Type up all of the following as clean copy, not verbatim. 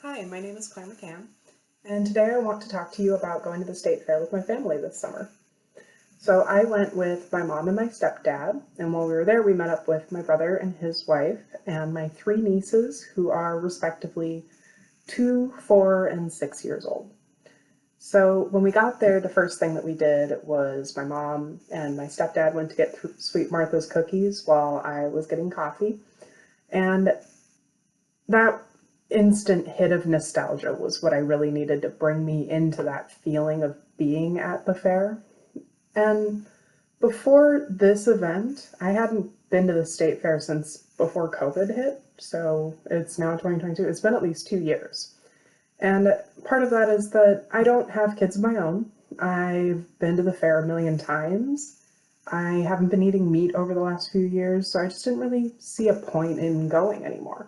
Hi, my name is Claire McCann, and today I want to talk to you about going to the state fair with my family this summer. So I went with my mom and my stepdad, and while we were there we met up with my brother and his wife and my three nieces who are respectively 2, 4, and 6 years old. So when we got there, the first thing that we did was my mom and my stepdad went to get Sweet Martha's cookies while I was getting coffee, and that instant hit of nostalgia was what I really needed to bring me into that feeling of being at the fair. And before this event, I hadn't been to the state fair since before COVID hit, so it's now 2022. It's been at least 2 years. And part of that is that I don't have kids of my own. I've been to the fair a million times. I haven't been eating meat over the last few years, so I just didn't really see a point in going anymore.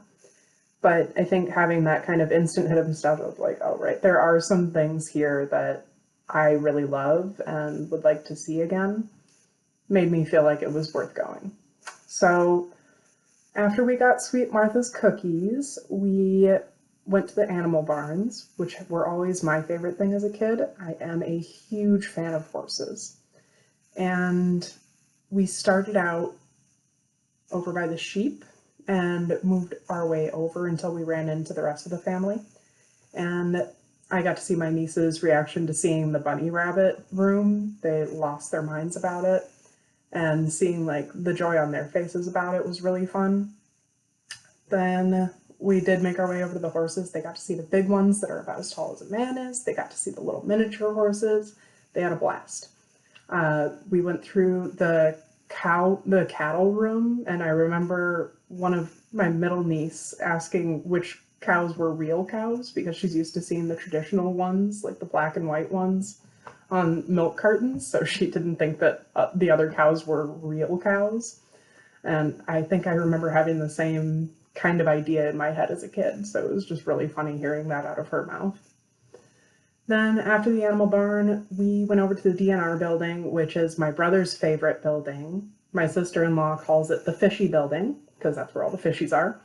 But I think having that kind of instant hit of nostalgia of like, oh, right, there are some things here that I really love and would like to see again, made me feel like it was worth going. So after we got Sweet Martha's cookies, we went to the animal barns, which were always my favorite thing as a kid. I am a huge fan of horses. And we started out over by the sheep and moved our way over until we ran into the rest of the family. And I got to see my niece's reaction to seeing the bunny rabbit room. They lost their minds about it. And seeing like the joy on their faces about it was really fun. Then we did make our way over to the horses. They got to see the big ones that are about as tall as a man is. They got to see the little miniature horses. They had a blast. We went through the cattle room, and I remember one of my middle niece asking which cows were real cows because she's used to seeing the traditional ones, like the black and white ones, on milk cartons, so she didn't think that the other cows were real cows. And I think I remember having the same kind of idea in my head as a kid, so it was just really funny hearing that out of her mouth. Then after the animal barn, we went over to the DNR building, which is my brother's favorite building. My sister-in-law calls it the fishy building, because that's where all the fishies are.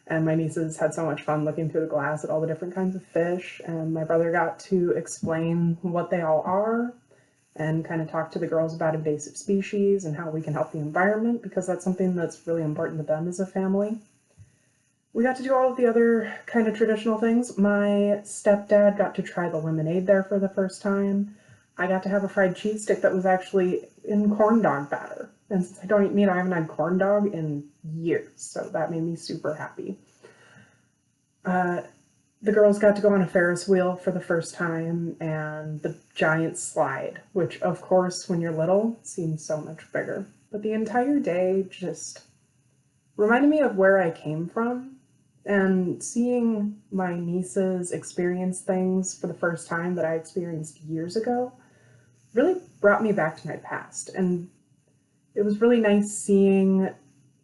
And my nieces had so much fun looking through the glass at all the different kinds of fish, and my brother got to explain what they all are and kind of talk to the girls about invasive species and how we can help the environment, because that's something that's really important to them as a family. We got to do all of the other kind of traditional things. My stepdad got to try the lemonade there for the first time. I got to have a fried cheese stick that was actually in corn dog batter. And since I don't eat meat, I haven't had corn dog in years, so that made me super happy. The girls got to go on a Ferris wheel for the first time and the giant slide, which of course when you're little seems so much bigger. But the entire day just reminded me of where I came from, and seeing my nieces experience things for the first time that I experienced years ago really brought me back to my past. And it was really nice seeing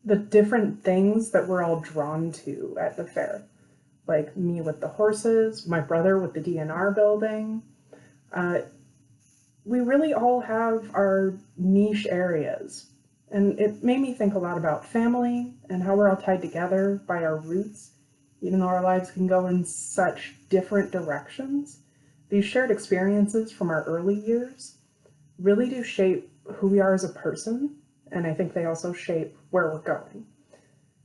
the different things that we're all drawn to at the fair. Like me with the horses, my brother with the DNR building. We really all have our niche areas. And it made me think a lot about family and how we're all tied together by our roots. Even though our lives can go in such different directions, these shared experiences from our early years really do shape who we are as a person, and I think they also shape where we're going.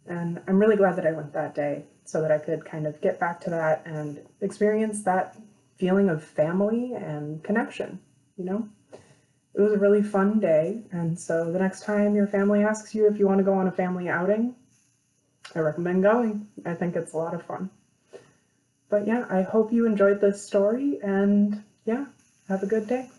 And I'm really glad that I went that day so that I could kind of get back to that and experience that feeling of family and connection, you know? It was a really fun day, and so the next time your family asks you if you want to go on a family outing, I recommend going. I think it's a lot of fun. But yeah, I hope you enjoyed this story, and yeah, have a good day.